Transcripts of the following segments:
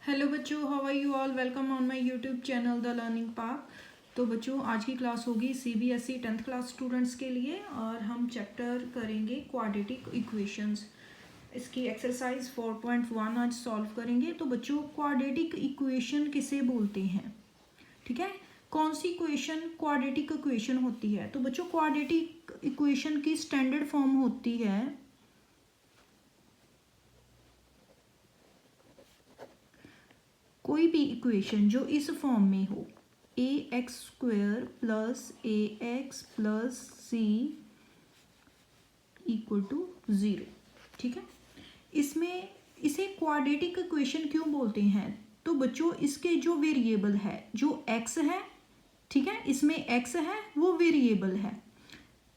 Hello बच्चों, how are you all. Welcome on my YouTube channel the Learning Path. तो बच्चों, आज की क्लास होगी सीबीएसई 10th क्लास स्टूडेंट्स के लिए और हम चैप्टर करेंगे क्वाड्रेटिक इक्वेशंस। इसकी एक्सरसाइज 4.1 आज सॉल्व करेंगे। तो बच्चों, क्वाड्रेटिक इक्वेशन किसे बोलते हैं? ठीक है, कौन सी इक्वेशन क्वाड्रेटिक इक्वेशन होती है? तो बच्चों, क्वाड्रेटिक इक्वेशन की स्टैंडर्ड फॉर्म होती है कोई भी इक्वेशन जो इस फॉर्म में हो, A X square plus A X plus C equal to zero. ठीक है, इसमें इसे क्वाड्रेटिक इक्वेशन क्यों बोलते हैं? तो बच्चों, इसके जो वेरिएबल है, जो एक्स है, ठीक है, इसमें एक्स है वो वेरिएबल है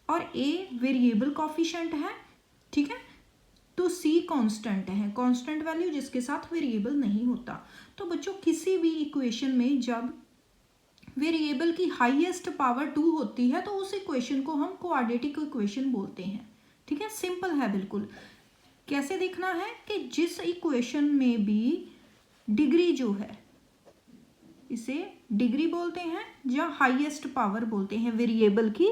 और ए वेरिएबल कॉफिशेंट है। ठीक है, तो सी कांस्टेंट है, कांस्टेंट वैल्यू जिसके साथ वेरिएबल नहीं होता। तो बच्चों, किसी भी इक्वेशन में जब वेरिएबल की हाईएस्ट पावर 2 होती है तो उस इक्वेशन को हम क्वाड्रेटिक इक्वेशन बोलते हैं। ठीक है, सिंपल है बिल्कुल। कैसे देखना है कि जिस इक्वेशन में भी डिग्री जो है, इसे डिग्री बोलते हैं या हाईएस्ट पावर बोलते हैं। वेरिएबल की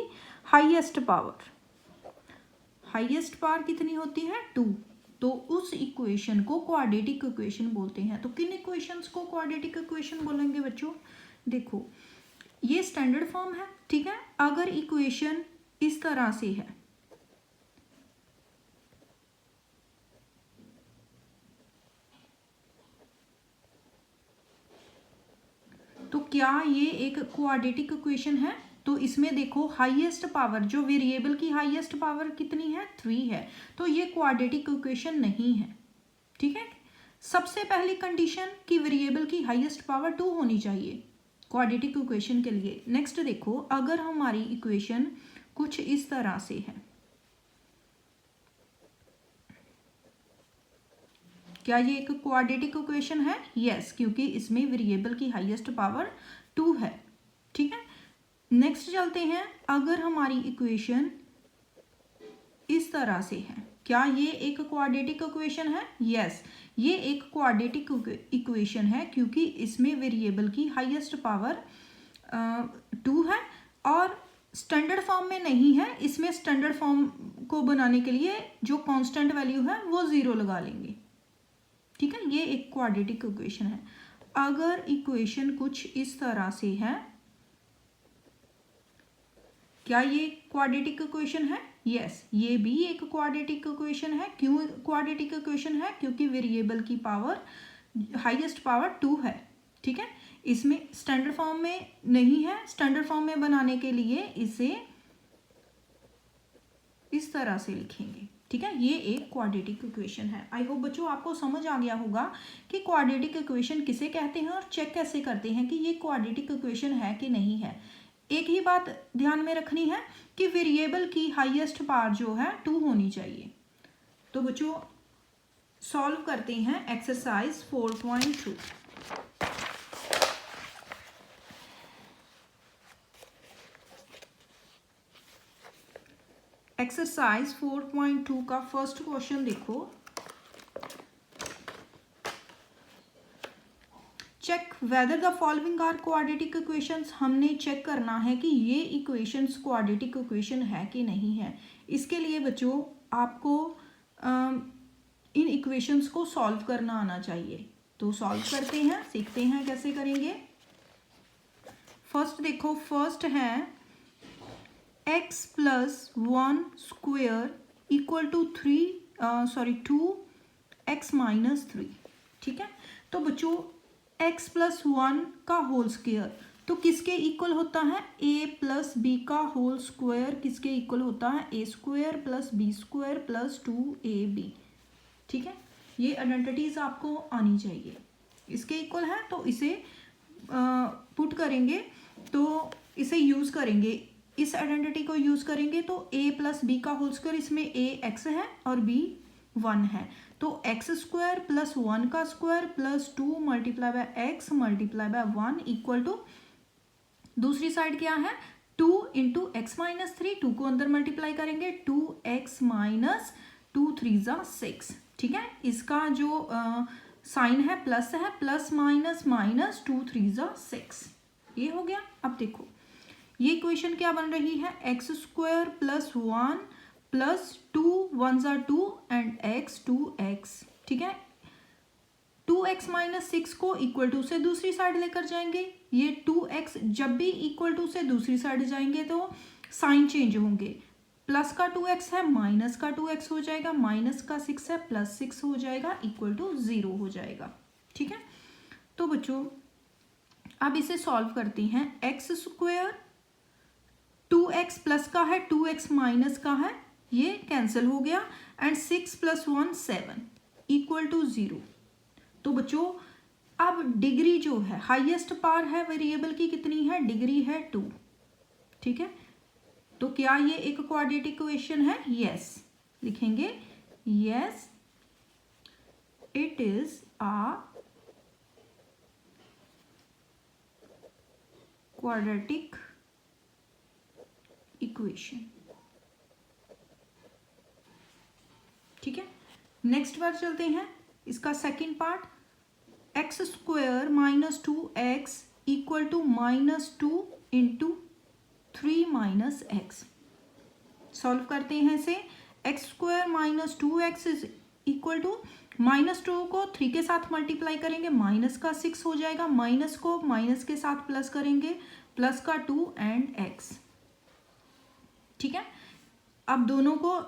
हाईएस्ट पावर कितनी होती है? 2। तो उस इक्वेशन को क्वाड्रेटिक इक्वेशन बोलते हैं। तो किन इक्वेशंस को क्वाड्रेटिक इक्वेशन बोलेंगे बच्चों? देखो, ये स्टैंडर्ड फॉर्म है। ठीक है, अगर इक्वेशन इस तरह से है, तो क्या ये एक क्वाड्रेटिक इक्वेशन है? तो इसमें देखो, हाईएस्ट पावर, जो वेरिएबल की हाईएस्ट पावर कितनी है? 3 है। तो ये क्वाड्रेटिक इक्वेशन नहीं है। ठीक है, सबसे पहली कंडीशन कि वेरिएबल की हाईएस्ट पावर 2 होनी चाहिए क्वाड्रेटिक इक्वेशन के लिए। नेक्स्ट देखो, अगर हमारी इक्वेशन कुछ इस तरह से है, क्या ये एक क्वाड्रेटिक इक्वेशन है? यस, क्योंकि इसमें वेरिएबल की हाईएस्ट पावर 2 है। ठीक है, नेक्स्ट चलते हैं। अगर हमारी इक्वेशन इस तरह से है, क्या ये एक क्वाड्रेटिक इक्वेशन है? यस, ये एक क्वाड्रेटिक इक्वेशन है क्योंकि इसमें वेरिएबल की हाईएस्ट पावर 2 है और स्टैंडर्ड फॉर्म में नहीं है। इसमें स्टैंडर्ड फॉर्म को बनाने के लिए जो कांस्टेंट वैल्यू है वो 0 लगा लेंगे। ठीक है, ये एक क्वाड्रेटिक इक्वेशन है। अगर इक्वेशन कुछ इस तरह से है, क्या ये क्वाड्रेटिक इक्वेशन है? यस, ये भी एक क्वाड्रेटिक इक्वेशन है। क्यों क्वाड्रेटिक इक्वेशन है? क्योंकि वेरिएबल की पावर हाईएस्ट पावर 2 है। ठीक है, इसमें स्टैंडर्ड फॉर्म में नहीं है। स्टैंडर्ड फॉर्म में बनाने के लिए इसे इस तरह से लिखेंगे। ठीक है, ये एक क्वाड्रेटिक इक्वेशन है। आई होप बच्चों आपको समझ आ गया होगा कि क्वाड्रेटिक इक्वेशन किसे कहते हैं और चेक कैसे करते हैं कि ये क्वाड्रेटिक इक्वेशन है कि नहीं है। एक ही बात ध्यान में रखनी है कि वेरिएबल की हाईएस्ट पावर जो है 2 होनी चाहिए। तो बच्चों, सॉल्व करते हैं एक्सरसाइज 4.2। एक्सरसाइज 4.2 का फर्स्ट क्वेश्चन देखो। Check whether the following are quadratic equations. हमने चेक करना है कि ये इक्वेशंस क्वाड्रेटिक इक्वेशन है कि नहीं है। इसके लिए बच्चों आपको इन इक्वेशंस को सॉल्व करना आना चाहिए। तो सॉल्व करते हैं, सीखते हैं कैसे करेंगे। फर्स्ट देखो, फर्स्ट है x plus 1 square equal to 2x minus 3। ठीक है, तो बच्चों x प्लस 1 का होल स्क्वेयर तो किसके इक्वल होता है? a प्लस बी का होल स्क्वायर किसके इक्वल होता है? a square plus b square plus 2ab। ठीक है, ये आइडेंटिटीज आपको आनी चाहिए। इसके इक्वल है तो इसे पुट करेंगे, तो इसे यूज़ करेंगे, इस आइडेंटिटी को यूज़ करेंगे। तो a प्लस बी का होल स्क्वायर, इसमें a x है और b 1 है, तो एक्स स्क्वायर प्लस 1 का square plus 2 multiply by x multiply by 1 equal to, दूसरी साइड क्या है? 2 इंटू एक्स माइनस 3, 2 को अंदर मल्टीप्लाई करेंगे, 2x माइनस 2 3 ज़ा 6। ठीक है, इसका जो साइन है, प्लस माइनस माइनस, 2 3 ज़ा 6, ये हो गया। अब देखो ये इक्वेशन क्या बन रही है, एक्स स्क्वायर प्लस 1 प्लस 2 1 ज़ा 2 एंड एक्स 2x, ठीक है। 2x माइनस 6 को इक्वल टू से दूसरी साइड लेकर जाएंगे। ये 2x जब भी इक्वल टू से दूसरी साइड जाएंगे तो साइन चेंज होंगे, प्लस का 2x है माइनस का 2x हो जाएगा, माइनस का 6 है प्लस 6 हो जाएगा, इक्वल टू 0 हो जाएगा, ठीक है। तो बच्चों अब इसे सॉल्व करते हैं। एक्स स्क्वायर 2x प्लस का है, 2x माइनस का है, ये कैंसिल हो गया, एंड 6 प्लस 1 7 इक्वल टू 0। तो बच्चों अब डिग्री जो है, हाईएस्ट पावर है वेरिएबल की कितनी है, डिग्री है 2, ठीक है। तो क्या ये एक क्वाड्रेटिक इक्वेशन है, यस, लिखेंगे yes it is a quadratic equation, ठीक है। नेक्स्ट बार चलते हैं, इसका second part, x square minus 2x equal to -2 into 3 minus x. Solve करते हैं इसे। X square minus 2x is equal to -2 को 3 के साथ मल्टीप्लाई करेंगे, माइनस का 6 हो जाएगा, माइनस को माइनस के साथ प्लस करेंगे, प्लस का 2 एंड x, ठीक है। अब दोनों को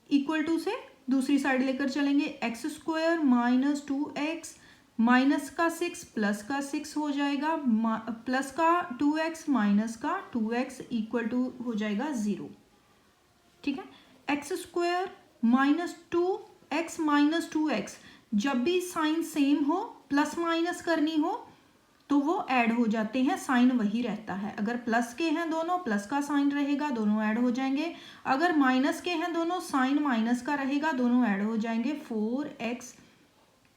इक्वल टू से दूसरी साइड लेकर चलेंगे, x square minus 2x minus का 6 प्लस का 6 हो जाएगा, प्लस का 2x माइनस का 2x इक्वल टू हो जाएगा 0, ठीक है। X square minus 2x minus 2x, जब भी साइन सेम हो, प्लस माइनस करनी हो तो वो ऐड हो जाते हैं, साइन वही रहता है। अगर प्लस के हैं दोनों, प्लस का साइन रहेगा, दोनों ऐड हो जाएंगे। अगर माइनस के हैं दोनों, साइन माइनस का रहेगा, दोनों ऐड हो जाएंगे, 4x,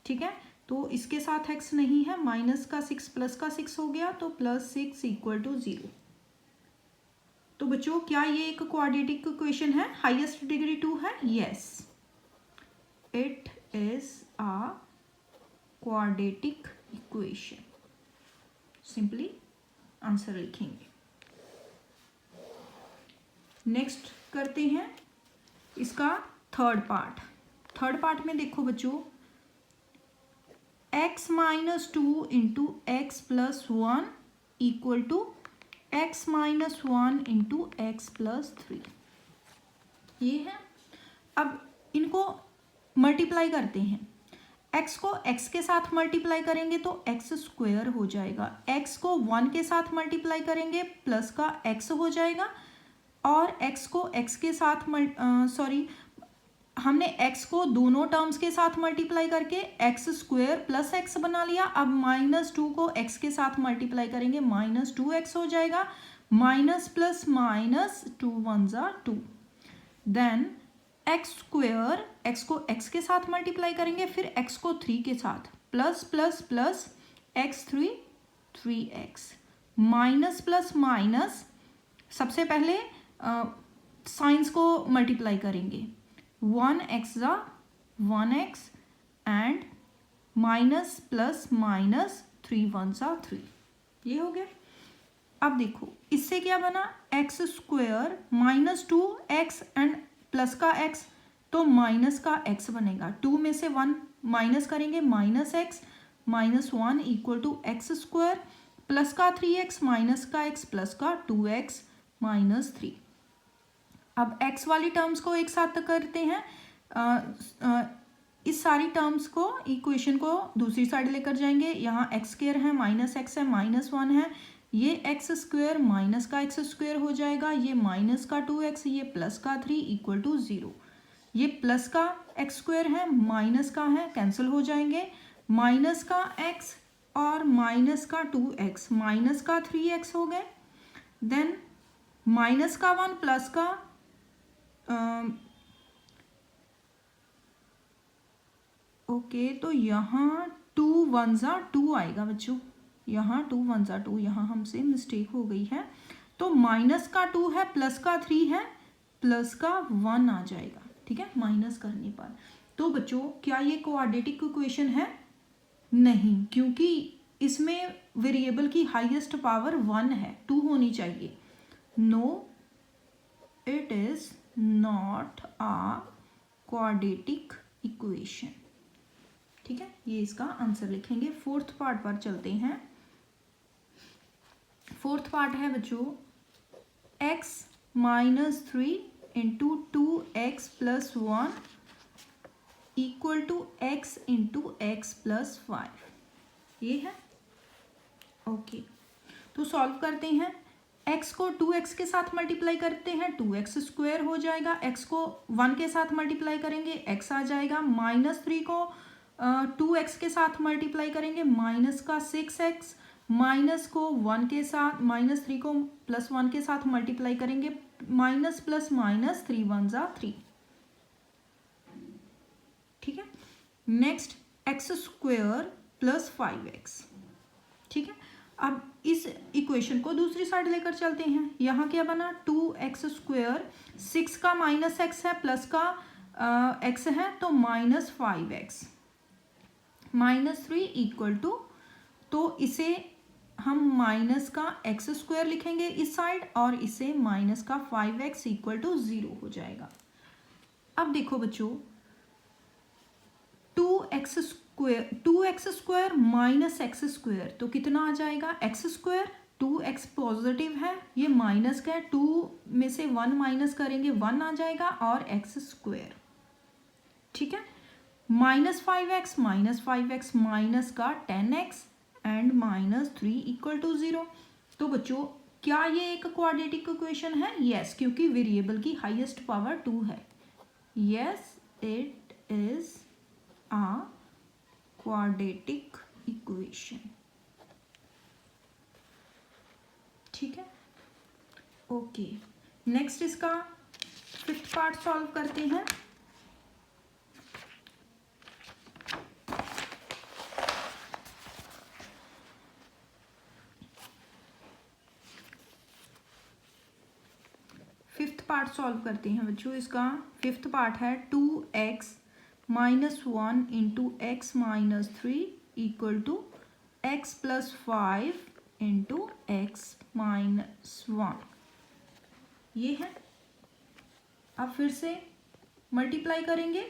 ठीक है। तो इसके साथ x नहीं है, माइनस का 6 प्लस का 6 हो गया, तो प्लस 6 इक्वल टू 0। तो बच्चों क्या ये एक क्वाड्रेटिक इक्वेशन है, हाईएस्ट डिग्री 2 है, yes it is a quadratic equation, simply answer लिखेंगे। नेक्स्ट करते हैं इसका थर्ड पार्ट। थर्ड पार्ट में देखो बच्चों, x minus 2 into x plus 1 equal to x minus 1 into x plus 3, ये है। अब इनको मल्टीप्लाई करते हैं, x को x के साथ मल्टीप्लाई करेंगे तो x स्क्वायर हो जाएगा, x को 1 के साथ मल्टीप्लाई करेंगे प्लस का x हो जाएगा, और x को x के साथ हमने x को दोनों टर्म्स के साथ मल्टीप्लाई करके x स्क्वायर प्लस x बना लिया। अब -2 को x के साथ मल्टीप्लाई करेंगे, -2x हो जाएगा, माइनस प्लस माइनस 2 1 ज़ा 2, देन एक्स स्क्वायर, एक्स को एक्स के साथ मल्टीप्लाई करेंगे, फिर एक्स को 3 के साथ, plus plus plus x3 3x, minus plus minus, सबसे पहले साइंस को मल्टीप्लाई करेंगे, 1x ज़ा 1x and minus plus minus 3 1 ज़ा 3, ये हो गया। अब देखो इससे क्या बना, x square -2x and plus का x, तो माइनस का x बनेगा, 2 में से 1 माइनस करेंगे, -x minus 1 equal to x square, plus का 3x माइनस का x प्लस का 2x माइनस 3। अब x वाली टर्म्स को एक साथ करते हैं, इस सारी टर्म्स को, इक्वेशन को दूसरी साइड लेकर जाएंगे, यहाँ एक्स स्क्वायर है, माइनस एक्स है, -1 है, ये एक्स स्क्वायर माइनस का एक्स स्क्वायर हो जाएगा, ये माइनस का 2x, ये प्लस का 3 इक्वल टू 0, ये प्लस का एक्स स्क्वायर है, माइनस का है, कैंसिल हो जाएंगे, माइनस का x और माइनस का 2x, माइनस का 3x हो गए, देन माइनस का 1 प्लस का ओके, तो यहाँ 2 1 ज़ा 2 आएगा बच्चों, यहाँ 2 1 ज़ा 2, यहाँ हमसे मिस्टेक हो गई है, तो माइनस का 2 है, प्लस का 3 है, प्लस का 1 आ जाएगा, ठीक है, माइनस करने पर। तो बच्चों क्या ये क्वाड्रेटिक इक्वेशन है, नहीं, क्योंकि इसमें वेरिएबल की हाईएस्ट पावर 1 है, 2 होनी चाहिए। No, it is not a quadratic equation. ठीक है, ये इसका आंसर लिखेंगे। फोर्थ पार्ट पर चलते हैं। फोर्थ पार्ट है बच्चों, x minus 3 into 2x plus 1 equal to x into x plus 5, ये है। ओके, तो सॉल्व करते हैं। x को 2x के साथ मल्टीप्लाई करते हैं, 2x स्क्वायर हो जाएगा। x को 1 के साथ मल्टीप्लाई करेंगे, x आ जाएगा। -3 को 2x के साथ मल्टीप्लाई करेंगे, माइनस का 6x। माइनस को 1 के साथ, -3 को +1 के साथ मल्टीप्लाई करेंगे, माइनस प्लस माइनस 3 1 जा 3। ठीक है, next x square plus 5x। ठीक है, अब इस इक्वेशन को दूसरी साइड लेकर चलते हैं। यहाँ क्या बना, 2x स्क्वायर, 6 का माइनस x है, प्लस का x है, तो -5x -3 इक्वल टू, तो इसे हम माइनस का x स्क्वायर लिखेंगे इस साइड, और इसे माइनस का 5x इक्वल टू 0 हो जाएगा। अब देखो बच्चों, 2x square minus x square, तो कितना आ जाएगा, x स्क्वायर। 2x पॉजिटिव है, ये माइनस का है, 2 में से 1 माइनस करेंगे, 1 आ जाएगा, और x स्क्वायर। ठीक है, -5x माइनस का 10x एंड -3 इक्वल टू 0। तो बच्चों, क्या ये एक क्वाड्रेटिक इक्वेशन है? यस, क्योंकि वेरिएबल की हाईएस्ट पावर 2 है। Yes, it is a quadratic equation। ठीक है, ओके, नेक्स्ट इसका 5th पार्ट सॉल्व करते हैं। फिफ्थ पार्ट सॉल्व करते हैं बच्चों। इसका 5th पार्ट है 2x -1 into x minus 3 equal to x plus 5 into x minus 1, ये है। अब फिर से मल्टीप्लाई करेंगे,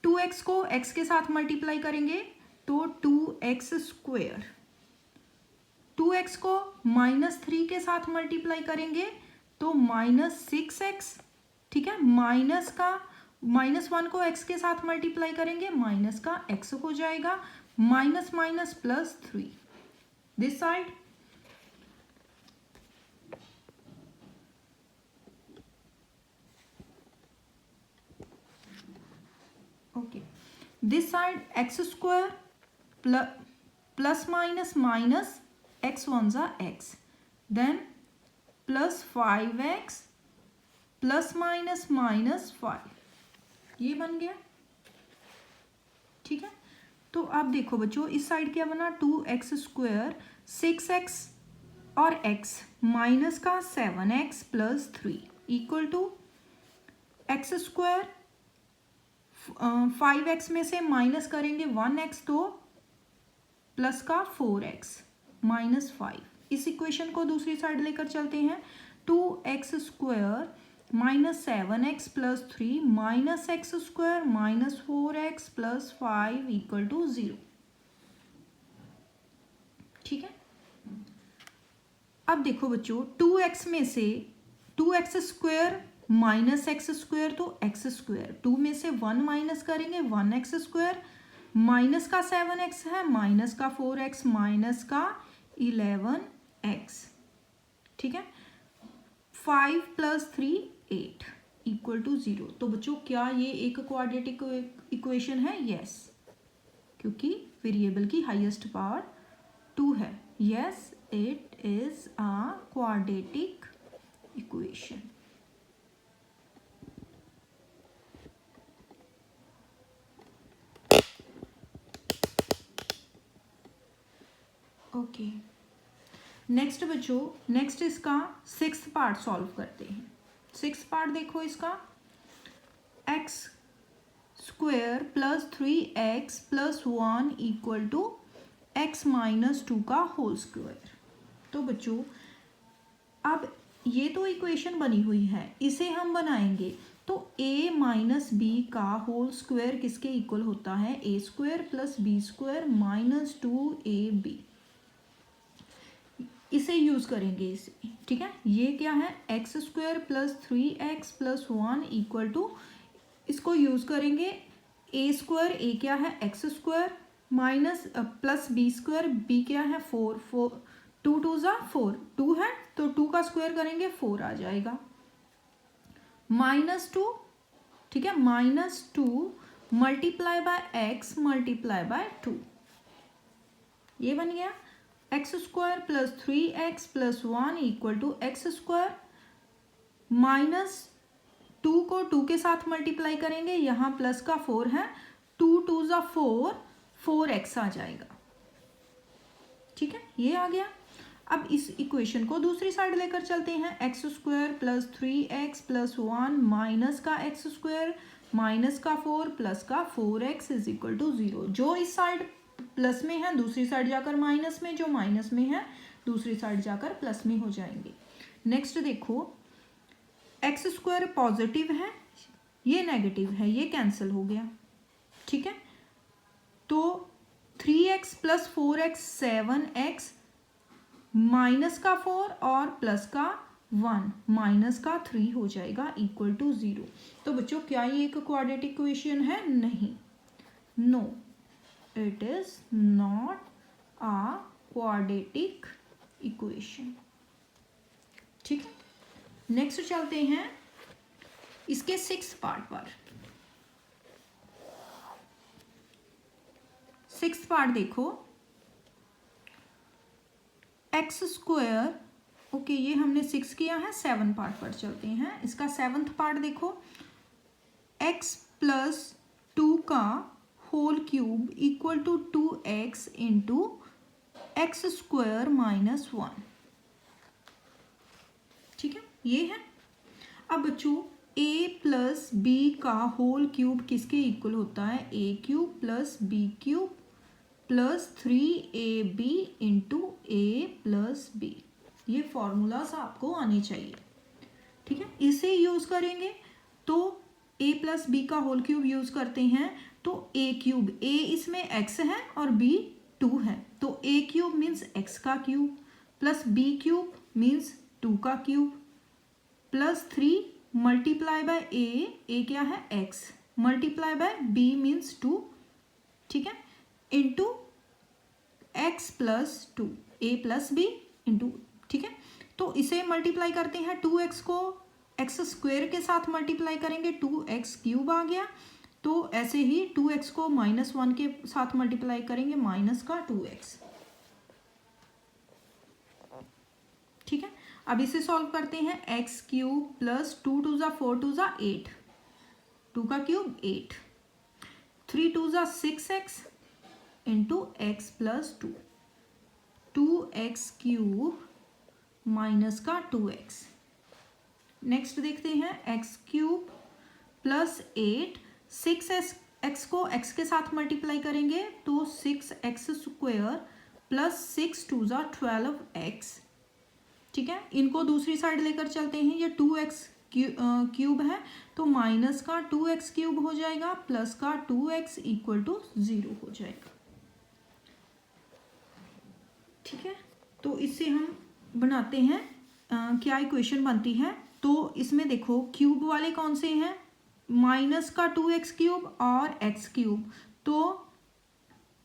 2x को x के साथ मल्टीप्लाई करेंगे तो 2x स्क्वायर, 2x को -3 के साथ मल्टीप्लाई करेंगे तो -6x। ठीक है, -1 को x के साथ मल्टीप्लाई करेंगे, माइनस का x हो जाएगा, minus minus plus 3 this side. Okay, this side x square plus minus minus x 1 जा x, then plus 5x plus minus minus 5, ये बन गया। ठीक है, तो अब देखो बच्चों, इस साइड क्या बना, 2x स्क्वायर 6x और x माइनस का 7x plus 3 equal to x square, 5x में से माइनस करेंगे 1x तो प्लस का 4x माइनस 5। इस इक्वेशन को दूसरी साइड लेकर चलते हैं, 2x square -7x plus 3 minus x square minus 4x plus 5 equal to 0। ठीक है, अब देखो बच्चों, 2x में से 2x square minus x square तो एक्स स्क्वायर, 2 में से 1 माइनस करेंगे 1x स्क्वायर, माइनस का 7x है, माइनस का 4x माइनस का 11x। ठीक है, 5 प्लस 3 8 इक्वल टू 0। तो बच्चों, क्या ये एक क्वाड्रेटिक इक्वेशन है? यस, क्योंकि वेरिएबल की हाईएस्ट पावर 2 है। Yes, it is a quadratic equation. Okay, next बच्चों, नेक्स्ट इसका 6th पार्ट सॉल्व करते हैं। 6th पार्ट देखो, इसका x square plus 3x plus 1 equal to x minus 2 का होल स्क्वायर। तो बच्चों अब ये तो इक्वेशन बनी हुई है, इसे हम बनाएंगे तो a माइनस बी का होल स्क्वायर किसके इक्वल होता है, a square plus b square minus 2ab। इसे यूज करेंगे इसे, ठीक है। ये क्या है, x square plus 3x plus 1 equal to, इसको यूज करेंगे a स्क्वायर, a क्या है x square minus plus b square, b क्या है 4 2 2 ज़ा 4, 2 है तो 2 का स्क्वायर करेंगे 4 आ जाएगा, माइनस 2, ठीक है, minus 2 multiply by x multiply by 2, ये बन गया x square plus 3x plus 1 equal to x square minus 2 को 2 के साथ मल्टीप्लाई करेंगे, यहाँ प्लस का 4 है, 2 2 ज़ा 4, 4x आ जाएगा, ठीक है, ये आ गया। अब इस इक्वेशन को दूसरी साइड लेकर चलते हैं, x square plus 3x plus 1 minus का एक्स स्क्वायर माइनस का 4 प्लस का 4x इज इक्वल टू 0। जो इस साइड प्लस में है दूसरी साइड जाकर माइनस में, जो माइनस में है दूसरी साइड जाकर प्लस में हो जाएंगे। नेक्स्ट देखो, एक्स स्क्वायर पॉजिटिव है, ये नेगेटिव है, ये कैंसिल हो गया, ठीक है। तो 3x plus 4x 7x minus का 4 और प्लस का 1 माइनस का 3 हो जाएगा इक्वल टू 0। तो बच्चों क्या ये एक क्वाड्रेटिक इक्वेशन है, नहीं, no it is not a quadratic equation, ठीक है। नेक्स्ट चलते हैं इसके 6th पार्ट पर। 6th पार्ट देखो, एक्स स्क्वायर, ओके ये हमने 6 किया है, 7 पार्ट पर चलते हैं। इसका 7th पार्ट देखो, x प्लस 2 का whole cube equal to 2x into x square minus 1, ठीक है, ये है। अब बच्चों a प्लस बी का होल क्यूब किसके इक्वल होता है, a cube plus b cube plus 3ab into a plus b. ये फॉर्मूलाज आपको आने चाहिए, ठीक है। इसे यूज करेंगे तो a प्लस बी का होल क्यूब यूज करते हैं तो a क्यूब, a इसमें x है और b 2 है, तो a क्यूब मीन्स x का cube plus b cube means 2 का cube plus 3 multiply bye a क्या है x multiply bye b means 2, ठीक है, इंटू एक्स प्लस 2, ए प्लस बी इंटू, ठीक है। तो इसे मल्टीप्लाई करते हैं, 2x को एक्स स्क्वायर के साथ मल्टीप्लाई करेंगे, 2x क्यूब आ गया। तो ऐसे ही 2x को -1 के साथ मल्टीप्लाई करेंगे, माइनस का 2x, ठीक है। अब इसे सॉल्व करते हैं, एक्स क्यूब प्लस 2 2 ज़ा 4 2 ज़ा 8, 2 का क्यूब 8, 3 2 ज़ा 6x into x plus 2, 2x cube minus का 2x। नेक्स्ट देखते हैं, एक्स क्यूब प्लस 8, 6x को x के साथ मल्टीप्लाई करेंगे तो 6x स्क्वायर प्लस 6 2 ज़ा 12x, ठीक है। इनको दूसरी साइड लेकर चलते हैं, ये 2x क्यूब है तो माइनस का 2x क्यूब हो जाएगा प्लस का 2x इक्वल टू 0 हो जाएगा, ठीक है। तो इससे हम बनाते हैं क्या इक्वेशन बनती है, तो इसमें देखो क्यूब वाले कौन से हैं, माइनस का 2x क्यूब और x क्यूब, तो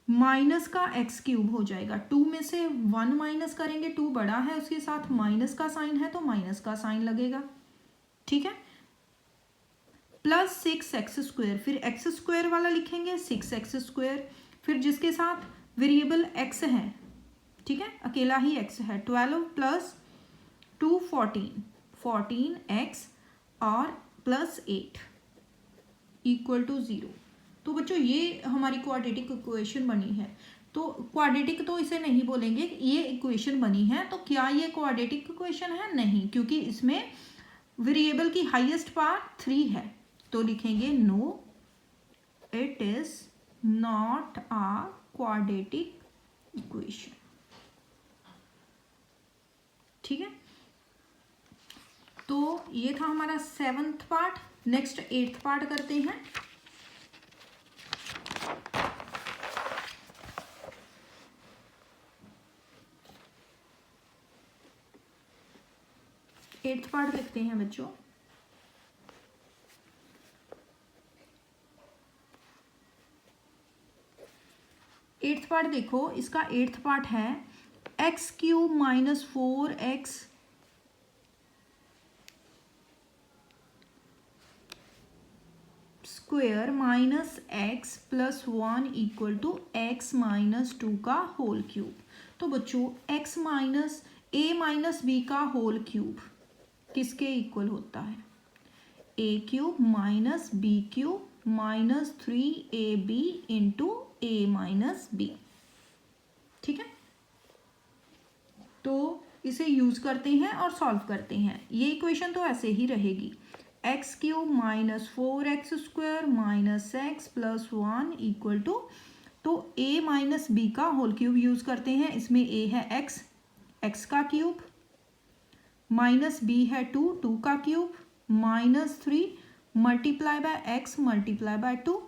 माइनस का x क्यूब हो जाएगा, 2 में से 1 माइनस करेंगे, 2 बड़ा है उसके साथ माइनस का साइन है तो माइनस का साइन लगेगा, ठीक है, प्लस 6x स्क्वायर, फिर x स्क्वायर वाला लिखेंगे 6x स्क्वायर, फिर जिसके साथ वेरिएबल x है, ठीक है, अकेला ही x है, 12 प्लस 2 14x और प्लस 8 इक्वल टू 0। तो बच्चों ये हमारी क्वाड्रेटिक इक्वेशन बनी है। तो क्वाड्रेटिक तो इसे नहीं बोलेंगे, ये इक्वेशन बनी है, तो क्या ये क्वाड्रेटिक इक्वेशन है, नहीं, क्योंकि इसमें वेरिएबल की हाईएस्ट पावर 3 है, तो लिखेंगे no it is not a quadratic equation. ठीक है, तो ये था हमारा 7th part. Next 8th part करते हैं। एट्थ पार्ट देखते हैं बच्चों। एट्थ पार्ट देखो, इसका 8th पार्ट है x³ minus 4x square minus x plus 1 equal to x minus 2 का होल क्यूब। तो बच्चों x minus a minus b का होल क्यूब किसके इक्वल होता है? a³ minus b³ minus 3ab into a minus b। ठीक है, तो इसे यूज करते हैं और सॉल्व करते हैं। ये इक्वेशन तो ऐसे ही रहेगी, x³ minus 4x square minus x plus 1 equal to, तो a माइनस b का होल क्यूब यूज करते हैं। इसमें a है x का क्यूब, माइनस b है 2 का cube, minus 3 multiply by x multiply by 2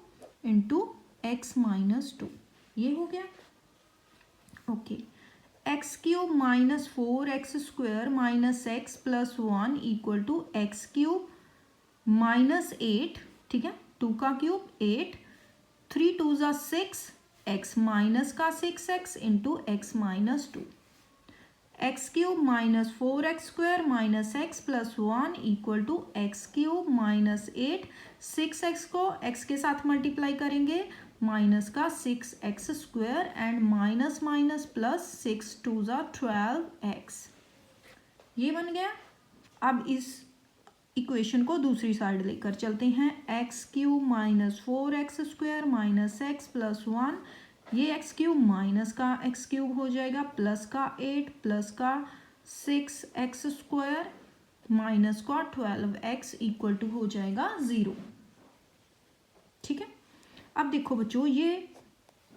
into x minus 2। ये हो गया। Okay, x³ minus 4x square minus x plus 1 equal to x³ minus 8, ठीक है, 2 का क्यूब 8, 3 2 ज़ा 6, x माइनस का 6x into x minus 2। x³ minus 4x square minus x plus 1 equal to x³ minus 8, 6x को x के साथ multiply करेंगे, minus का 6x square and minus minus plus 6 2 ज़ा 12x। ये बन गया। अब इस इक्वेशन को दूसरी साइड लेकर चलते हैं। x³ minus 4x square minus x plus 1, ये x³ माइनस का x³ हो जाएगा, प्लस का 8 प्लस का 6x स्क्वायर माइनस का 12x इक्वल टू हो जाएगा 0। ठीक है, अब देखो बच्चों, ये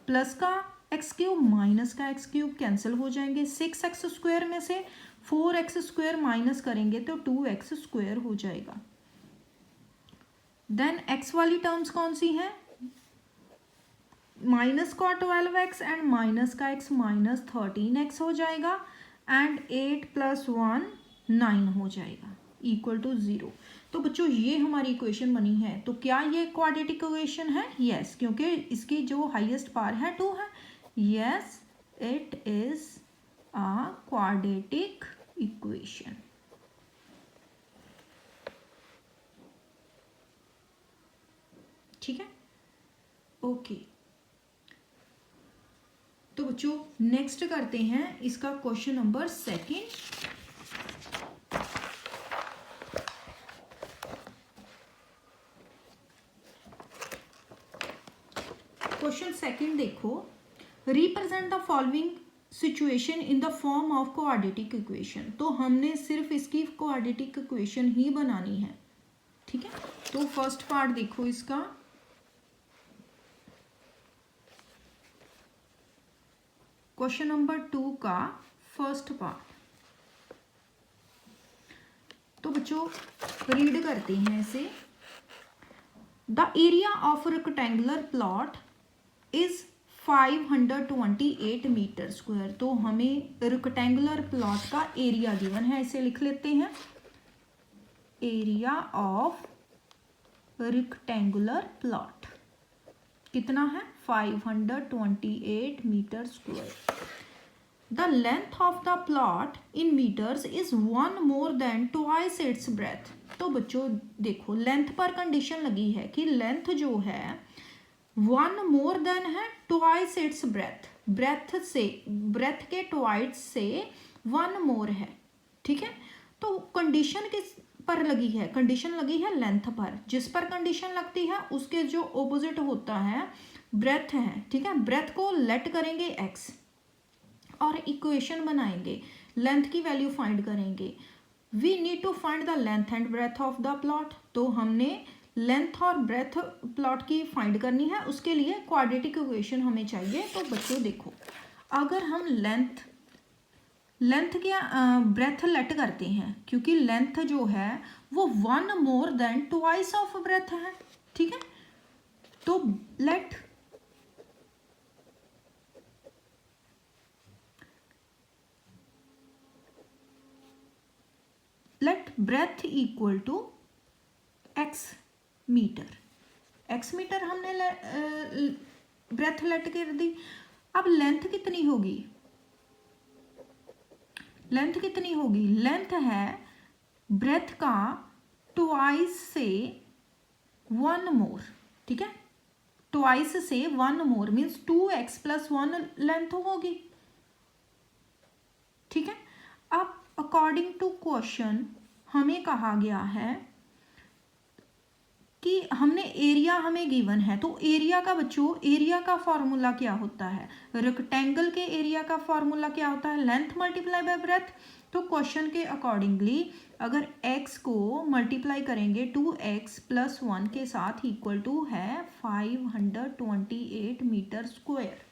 प्लस का x³ माइनस का x³ कैंसिल हो जाएंगे। 6x स्क्वायर में से 4x स्क्वायर माइनस करेंगे तो 2x स्क्वायर हो जाएगा। देन x वाली टर्म्स कौन सी हैं? माइनस का 12x एंड माइनस का x माइनस 13x हो जाएगा, एंड 8 प्लस 1 9 हो जाएगा इक्वल टू 0। तो बच्चों ये हमारी इक्वेशन बनी है। तो क्या ये क्वाड्रेटिक इक्वेशन है? यस, क्योंकि इसकी जो हाईएस्ट पावर है 2 है। Yes, it is a quadratic equation. ठीक है, ओके। तो बच्चों नेक्स्ट करते हैं इसका क्वेश्चन नंबर 2। क्वेश्चन 2 देखो, represent the following situation in the form of quadratic equation. तो हमने सिर्फ इसकी क्वाड्रेटिक इक्वेशन ही बनानी है। ठीक है, तो फर्स्ट पार्ट देखो इसका, क्वेश्चन नंबर 2 का फर्स्ट पार्ट। तो बच्चों रीड करते हैं इसे। The area of rectangular plot is 528 metre square. तो हमें रेक्टेंगुलर प्लॉट का एरिया गिवन है, इसे लिख लेते हैं। एरिया ऑफ रेक्टेंगुलर प्लॉट कितना है? 528 metre square. The length of the plot in metres is 1 more than twice its breadth. तो बच्चों देखो, लेंथ पर कंडीशन लगी है कि लेंथ जो है 1 मोर देन है ट्वाइस इट्स ब्रेथ। ब्रेथ से, ब्रेथ के ट्वाइस से 1 मोर है। ठीक है, तो कंडीशन किस पर लगी है? कंडीशन लगी है लेंथ पर। जिस पर कंडीशन लगती है उसके जो ऑपोजिट होता है ब्रेथ है। ठीक है, ब्रेथ को लेट करेंगे x और इक्वेशन बनाएंगे, लेंथ की वैल्यू फाइंड करेंगे। We need to find the length and breadth of the plot. तो हमने लेंथ और ब्रेथ प्लॉट की फाइंड करनी है, उसके लिए क्वाड्रेटिक इक्वेशन हमें चाहिए। तो बच्चों देखो, अगर हम लेंथ क्या ब्रेथ लेट करते हैं, क्योंकि लेंथ जो है वो 1 more than twice of breadth है, ठीक है। तो let breadth equal to x metre हमने ब्रेथ लेट कर दी। अब लेंथ कितनी होगी, लेंथ है ब्रेथ का ट्वाइस से 1 मोर, ठीक है। ट्वाइस से 1 मोर मीन्स 2x + 1 लेंथ होगी, ठीक है। अब अकॉर्डिंग टू क्वेश्चन हमें कहा गया है कि हमने एरिया हमें गिवन है, तो एरिया का बच्चों एरिया का फॉर्मूला क्या होता है, रेक्टेंगल के एरिया का फॉर्मूला क्या होता है, लेंथ मल्टीप्लाई बाय ब्रेथ। तो क्वेश्चन के अकॉर्डिंगली अगर x को मल्टीप्लाई करेंगे 2x + 1 के साथ इक्वल टू है 528 मीटर स्क्वायर,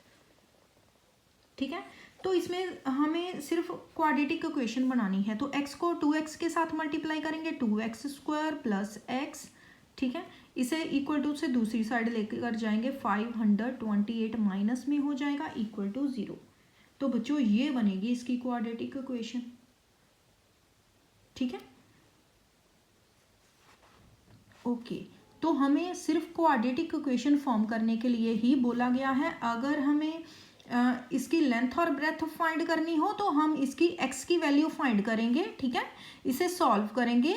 ठीक है। तो इसमें हमें सिर्फ क्वाड्रेटिक इक्वेशन बनानी है, तो x को 2x के साथ मल्टीप्लाई करेंगे 2x² + x, ठीक है। इसे इक्वल टू से दूसरी साइड लेकर जाएंगे 528 माइनस में हो जाएगा इक्वल टू 0। तो बच्चों ये बनेगी इसकी क्वाड्रेटिक इक्वेशन, ठीक है। ओके, तो हमें सिर्फ क्वाड्रेटिक इक्वेशन फॉर्म करने के लिए ही बोला गया है। अगर हमें इसकी लेंथ और ब्रेथ फाइंड करनी हो तो हम इसकी x की वैल्यू फाइंड करेंगे, ठीक है। इसे सॉल्व करेंगे,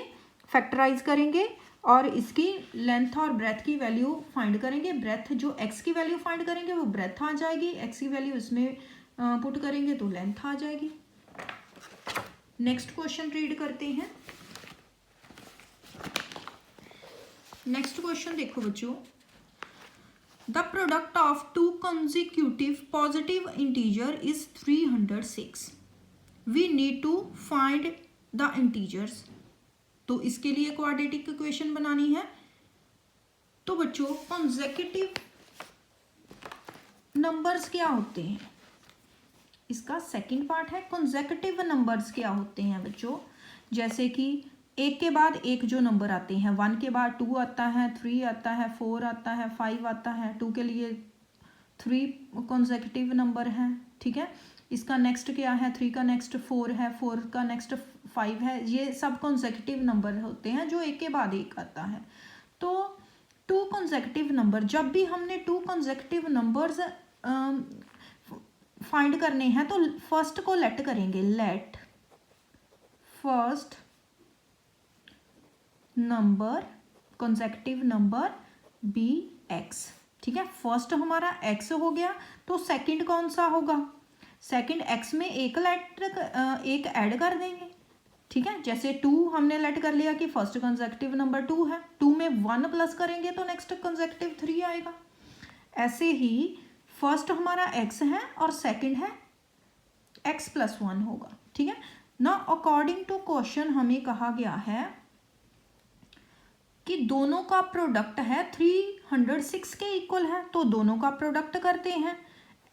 फैक्टराइज करेंगे और इसकी लेंथ और ब्रेथ की वैल्यू फाइंड करेंगे। ब्रेथ जो x की वैल्यू फाइंड करेंगे वो ब्रेथ आ जाएगी, x की वैल्यू इसमें पुट करेंगे तो लेंथ आ जाएगी। नेक्स्ट क्वेश्चन रीड करते हैं। नेक्स्ट क्वेश्चन देखो बच्चों, the product of 2 consecutive positive integer is 306. We need to find the integers. तो इसके लिए क्वाड्रेटिक इक्वेशन बनानी है। तो बच्चों कॉन्सेक्यूटिव नंबर्स क्या होते हैं, इसका सेकंड पार्ट है। कॉन्सेक्यूटिव नंबर्स क्या होते हैं बच्चों, जैसे कि एक के बाद एक जो नंबर आते हैं, 1 के बाद 2 आता है, 3 आता है, 4 आता है, 5 आता है। 2 के लिए 3 कॉन्सेक्यूटिव नंबर है, ठीक है। इसका नेक्स्ट क्या है, 3 का नेक्स्ट 4 है, 4 का नेक्स्ट 5 है। ये सब कॉन्सेक्यूटिव नंबर होते हैं जो एक के बाद एक आता है। तो 2 कॉन्सेक्यूटिव नंबर, जब भी हमने 2 कॉन्सेक्यूटिव नंबर्स फाइंड करने हैं तो फर्स्ट को लेट करेंगे, let first number consecutive number be x, ठीक है। फर्स्ट हमारा x हो गया, तो सेकंड कौन सा होगा, सेकंड x में एक ऐड कर देंगे, ठीक है। जैसे 2 हमने लेट कर लिया कि फर्स्ट कॉन्सेक्यूटिव नंबर 2 है, 2 में 1 प्लस करेंगे तो नेक्स्ट कॉन्सेक्यूटिव 3 आएगा। ऐसे ही फर्स्ट हमारा x है और सेकंड है x + 1 होगा, ठीक है ना। अकॉर्डिंग टू क्वेश्चन हमें कहा गया है कि दोनों का प्रोडक्ट है 306 के इक्वल है, तो दोनों का प्रोडक्ट करते हैं।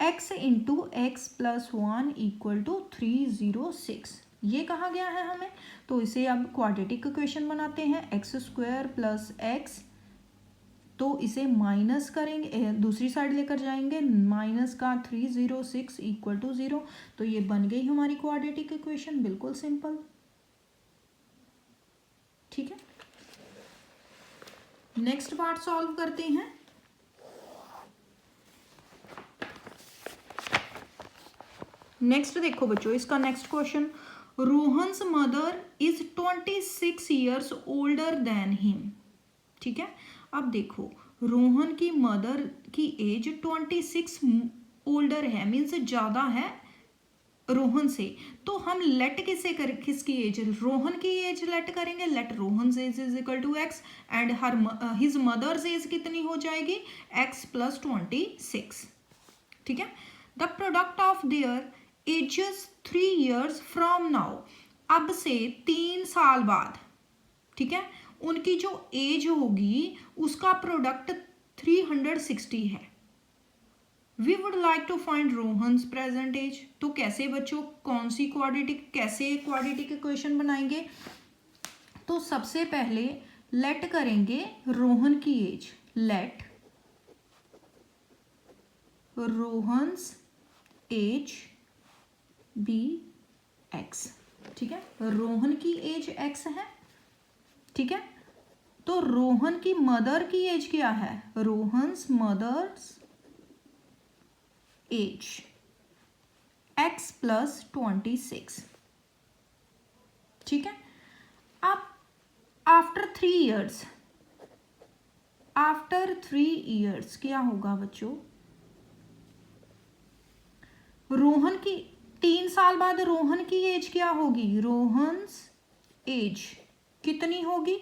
x × x + 1 = 306, ये कहा गया है हमें। तो इसे अब क्वाड्रेटिक इक्वेशन बनाते हैं, x² + x, तो इसे माइनस करेंगे, दूसरी साइड लेकर जाएंगे, माइनस का 306 = 0। तो ये बन गई हमारी क्वाड्रेटिक इक्वेशन, बिल्कुल सिंपल, ठीक है। नेक्स्ट पार्ट सॉल्व करते हैं। नेक्स्ट देखो बच्चों, इसका next question, Rohan's mother is 26 years older than him, ठीक है। अब देखो रोहन की मदर की एज 26 ओल्डर है, मीन्स ज़्यादा है रोहन से। तो हम लेट किसकी एज, रोहन की एज लेट करेंगे, let Rohan age = x and his mother's age कितनी हो जाएगी, x + 26, ठीक है। The product of their ages 3 years from now, अब से 3 साल बाद, ठीक है, उनकी जो एज होगी उसका प्रोडक्ट 360 है। We would like to find Rohan's present age. तो कैसे बच्चों, कौन सी क्वाड्रेटिक, कैसे क्वाड्रेटिक इक्वेशन बनाएंगे? तो सबसे पहले लेट करेंगे रोहन की age, let Rohan's age be x. ठीक है, रोहन की एज एक्स है। ठीक है, तो रोहन की मदर की एज क्या है? Rohan's mother's age x plus 26। ठीक है, अब आफ्टर 3 इयर्स क्या होगा बच्चों? रोहन की 3 साल बाद रोहन की एज क्या होगी? रोहन्स एज कितनी होगी?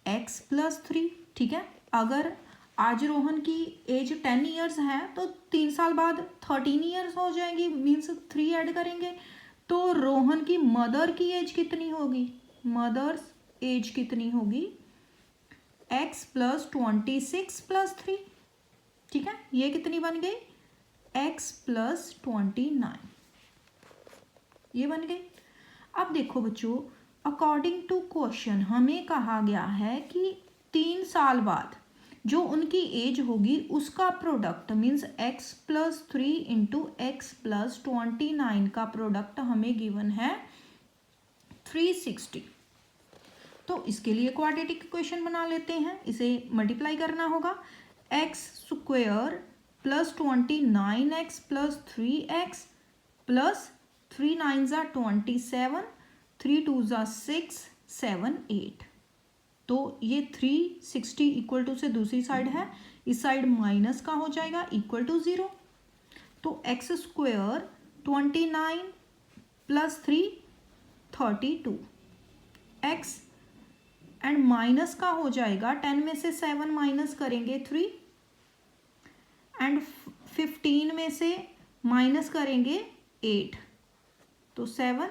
x plus 3। ठीक है, अगर आज रोहन की एज 10 इयर्स है तो 3 साल बाद 13 इयर्स हो जाएंगी, मीन्स 3 ऐड करेंगे। तो रोहन की मदर की एज कितनी होगी? मदर्स एज कितनी होगी? x plus 26 plus 3। ठीक है, ये कितनी बन गई? x प्लस 29, ये बन गई। अब देखो बच्चों, अकॉर्डिंग टू क्वेश्चन हमें कहा गया है कि 3 साल बाद जो उनकी एज होगी उसका product means x plus 3 into x plus 29 का प्रोडक्ट हमें गिवन है 360। तो इसके लिए क्वाड्रेटिक इक्वेशन बना लेते हैं। इसे मल्टीप्लाई करना होगा, x square plus 29x plus 3x plus 3 9 ज़ा 27, 3 2 ज़ा 6, 7 8। तो ये 360 इक्वल टू से दूसरी साइड है, इस साइड माइनस का हो जाएगा इक्वल टू 0। तो x square 29 plus 3 32 x and minus का हो जाएगा 10 में से 7 माइनस करेंगे 3 एंड 15 में से माइनस करेंगे 8, तो 7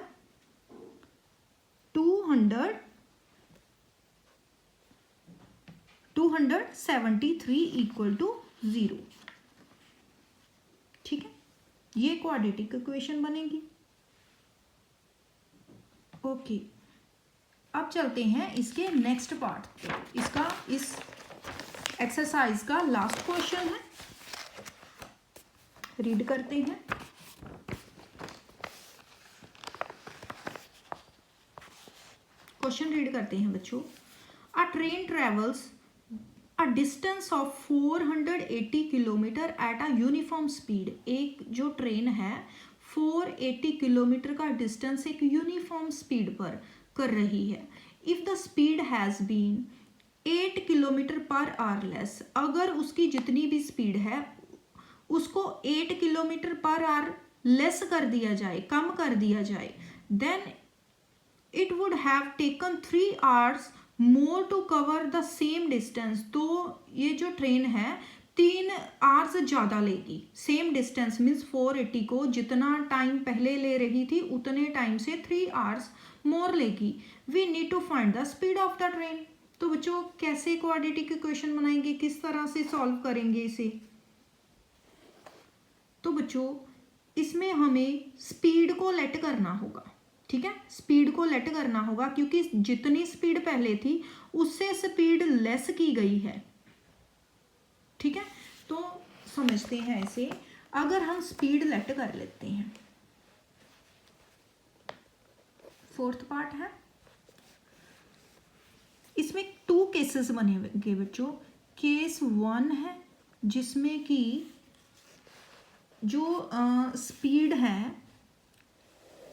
273 इक्वल टू 0। ठीक है, ये क्वाड्रेटिक इक्वेशन बनेगी। ओके, अब चलते हैं इसके नेक्स्ट पार्ट पे। इसका इस एक्सरसाइज का लास्ट क्वेश्चन है, रीड करते हैं। क्वेश्चन रीड करते हैं बच्चों। अ train travels a distance of 480 kilometre at a uniform speed. एक जो ट्रेन है 480 किलोमीटर का डिस्टेंस एक यूनिफॉर्म स्पीड पर कर रही है। If the speed has been 8 kilometre per hour less, अगर उसकी जितनी भी स्पीड है उसको 8 किलोमीटर पर आवर लेस कर दिया जाए, कम कर दिया जाए, then it would have taken 3 hours more to cover the same distance. तो ये जो ट्रेन है 3 आवर्स ज़्यादा लेगी, सेम डिस्टेंस मीन्स 480 को जितना टाइम पहले ले रही थी उतने टाइम से 3 आवर्स मोर लेगी। We need to find the speed of the train. तो बच्चों कैसे क्वाड्रेटिक इक्वेशन बनाएंगे, किस तरह से सॉल्व करेंगे इसे? तो बच्चों इसमें हमें स्पीड को लेट करना होगा। ठीक है, स्पीड को लेट करना होगा क्योंकि जितनी स्पीड पहले थी उससे स्पीड लेस की गई है। ठीक है, तो समझते हैं इसे। अगर हम स्पीड लेट कर लेते हैं, फोर्थ पार्ट है, इसमें 2 केसेस बनेंगे बच्चों। केस 1 है जिसमें कि जो स्पीड है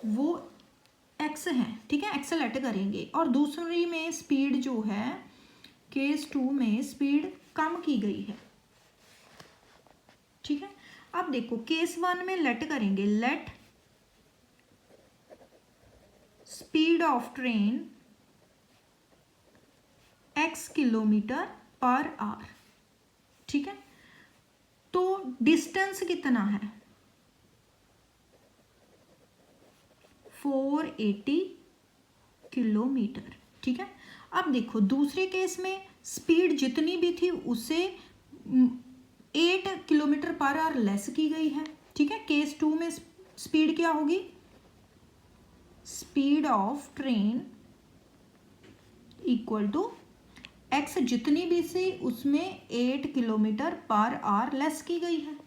वो x है। ठीक है, एक्स लेट करेंगे, और दूसरी में स्पीड जो है केस 2 में स्पीड कम की गई है। ठीक है, अब देखो केस 1 में लेट करेंगे, let speed of train x kilometre per our. ठीक है, तो डिस्टेंस कितना है? 480 किलोमीटर। ठीक है, अब देखो दूसरे केस में स्पीड जितनी भी थी उससे 8 किलोमीटर पर आवर लेस की गई है, ठीक है। केस 2 में स्पीड क्या होगी, speed of train equal to x, जितनी भी सी उसमें 8 किलोमीटर पर आवर लेस की गई है,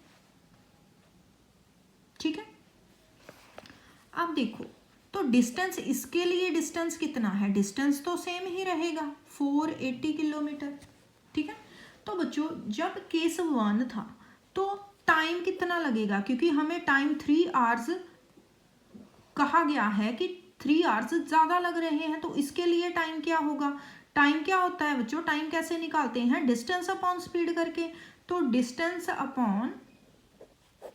ठीक है। अब देखो तो डिस्टेंस, इसके लिए डिस्टेंस कितना है, डिस्टेंस तो सेम ही रहेगा 480 किलोमीटर, ठीक है। तो बच्चों जब केस 1 था तो टाइम कितना लगेगा, क्योंकि हमें टाइम 3 आवर्स कहा गया है कि 3 आवर्स ज़्यादा लग रहे हैं, तो इसके लिए टाइम क्या होगा, टाइम क्या होता है बच्चों, टाइम कैसे निकालते हैं, डिस्टेंस अपॉन स्पीड करके। तो डिस्टेंस अपॉन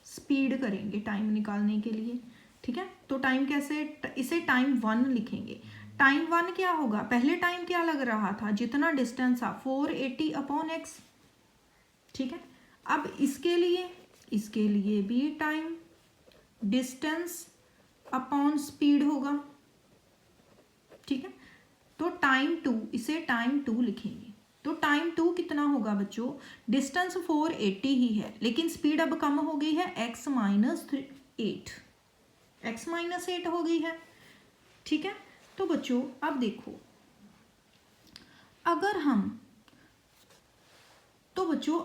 स्पीड करेंगे टाइम निकालने के लिए, ठीक है। तो टाइम कैसे, इसे टाइम 1 लिखेंगे। टाइम 1 क्या होगा, पहले टाइम क्या लग रहा था, जितना डिस्टेंस था 480 अपॉन एक्स, ठीक है। अब इसके लिए भी टाइम डिस्टेंस अपॉन स्पीड होगा, ठीक है। तो टाइम 2, इसे टाइम 2 लिखेंगे। तो टाइम 2 कितना होगा बच्चों, डिस्टेंस 480 ही है लेकिन स्पीड अब कम हो गई है, x माइनस 8 हो गई है, ठीक है। तो बच्चों अब देखो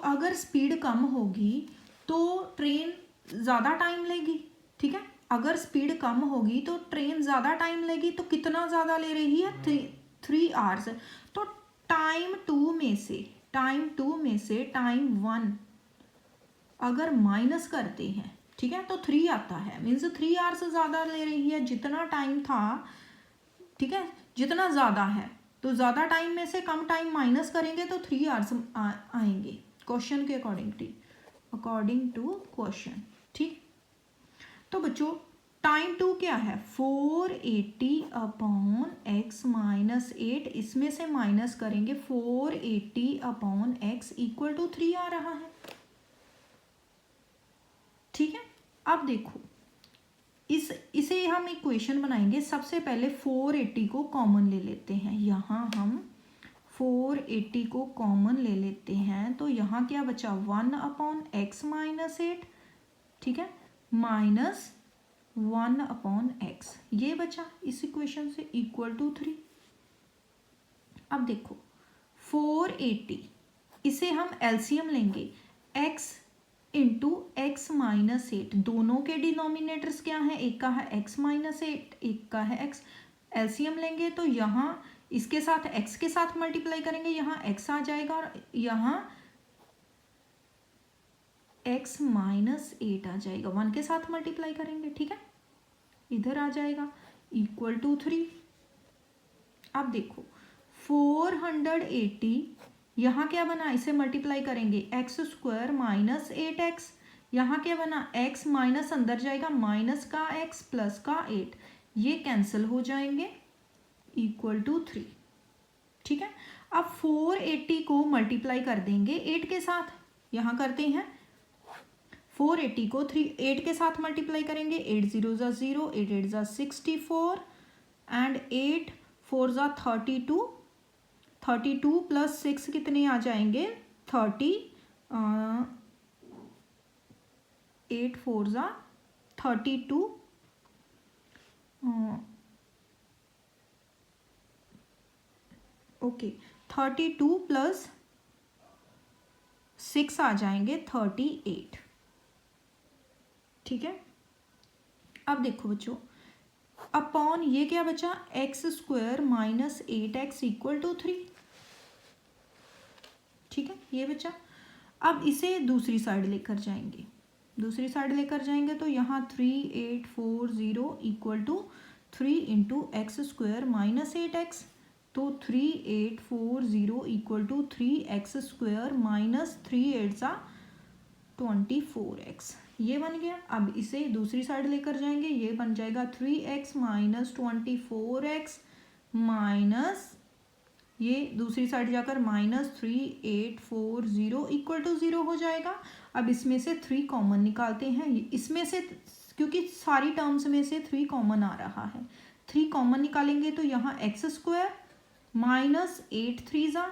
अगर स्पीड कम होगी तो ट्रेन ज़्यादा टाइम लेगी, ठीक है। अगर स्पीड कम होगी तो ट्रेन ज़्यादा टाइम लेगी, तो कितना ज़्यादा ले रही है, 3 आवर्स। तो टाइम 2 में से टाइम 1 अगर माइनस करते हैं, ठीक है, तो 3 आता है, मीन्स 3 आवर्स ज़्यादा ले रही है, जितना टाइम था, ठीक है, जितना ज़्यादा है। तो ज़्यादा टाइम में से कम टाइम माइनस करेंगे तो 3 आवर्स आएंगे क्वेश्चन के अकॉर्डिंग टू क्वेश्चन, ठीक। तो बच्चों टाइम 2 क्या है, 480 अपॉन एक्स माइनस 8, इसमें से माइनस करेंगे 480 अपॉन एक्स इक्वल टू 3 आ रहा है, ठीक है। अब देखो इसे हम इक्वेशन बनाएंगे। सबसे पहले 480 को कॉमन ले लेते हैं, यहाँ हम 480 को कॉमन ले लेते हैं, तो यहाँ क्या बचा, 1 अपॉन एक्स माइनस 8, ठीक है, माइनस 1 अपॉन एक्स, ये बचा इस इक्वेशन से, इक्वल टू 3। अब देखो 480, इसे हम एलसीएम लेंगे, x इंटू एक्स माइनस 8, दोनों के डिनोमिनेटर्स क्या हैं, एक का है x माइनस 8, एक का है x। एलसीएम लेंगे तो यहाँ इसके साथ x के साथ मल्टीप्लाई करेंगे, यहाँ x आ जाएगा और यहाँ x माइनस 8 आ जाएगा, 1 के साथ मल्टीप्लाई करेंगे, ठीक है, इधर आ जाएगा, इक्वल टू 3। अब देखो 480, यहाँ क्या बना, इसे मल्टीप्लाई करेंगे, एक्स स्क्वायर माइनस 8x, यहाँ क्या बना, x माइनस अंदर जाएगा, माइनस का x प्लस का 8, ये कैंसिल हो जाएंगे, इक्वल टू 3, ठीक है। अब 480 को मल्टीप्लाई कर देंगे 8 के साथ, यहाँ करते हैं 480 को 8 के साथ मल्टीप्लाई करेंगे, 8 0 ज़ा 0, 8 8 ज़ा 64 एंड 8 4 ज़ा 32, 32 प्लस 6 कितने आ जाएंगे, 30, 8 4 ज़ा 32, ओके 32 प्लस 6 आ जाएंगे 38, ठीक है। अब देखो बच्चों अपॉन ये क्या बचा, x square minus 8x equal to 3, ठीक है, ये बचा। अब इसे दूसरी साइड लेकर जाएंगे, तो यहाँ 3840 equal to 3 into x square minus 8x, तो 3840 equal to 3x square minus 3 8 सा 24x, ये बन गया। अब इसे दूसरी साइड लेकर जाएंगे, ये बन जाएगा 3x माइनस 24x माइनस, ये दूसरी साइड जाकर माइनस 3840 इक्वल टू 0 हो जाएगा। अब इसमें से 3 कॉमन निकालते हैं, इसमें से क्योंकि सारी टर्म्स में से 3 कॉमन आ रहा है, 3 कॉमन निकालेंगे तो यहाँ एक्स स्क्वायर माइनस 8 3 ज़ा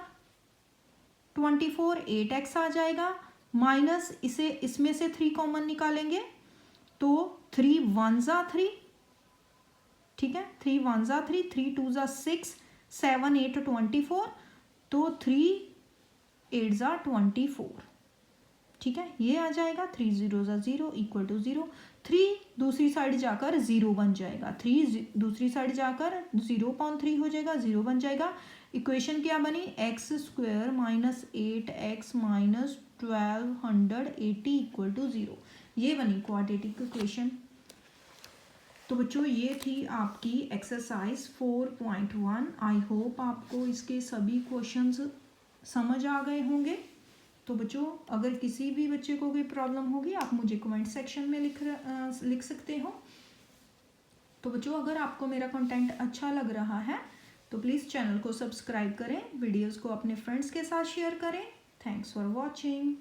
24, 8x आ जाएगा, माइनस इसे इसमें से 3 कॉमन निकालेंगे तो 3 1 ज़ा 3, ठीक है, 3 1 ज़ा 3, 3 2 ज़ा 6, 7 8 24, तो 3 8 ज़ा 24, ठीक है, ये आ जाएगा। 3 0 ज़ा 0 इक्वल टू 0, 3 दूसरी साइड जाकर 0 बन जाएगा, 3 दूसरी साइड जाकर 0.3 हो जाएगा, 0 बन जाएगा। इक्वेशन क्या बनी, x square minus 8x minus 1280 equal to 0, ये बनी क्वाड्रेटिक इक्वेशन। तो बच्चों ये थी आपकी एक्सरसाइज 4.1। आई होप आपको इसके सभी क्वेश्चंस समझ आ गए होंगे। तो बच्चों अगर किसी भी बच्चे को कोई प्रॉब्लम होगी आप मुझे कमेंट सेक्शन में लिख सकते हो। तो बच्चों अगर आपको मेरा कंटेंट अच्छा लग रहा है तो प्लीज़ चैनल को सब्सक्राइब करें, वीडियोस को अपने फ्रेंड्स के साथ शेयर करें। Thanks for watching.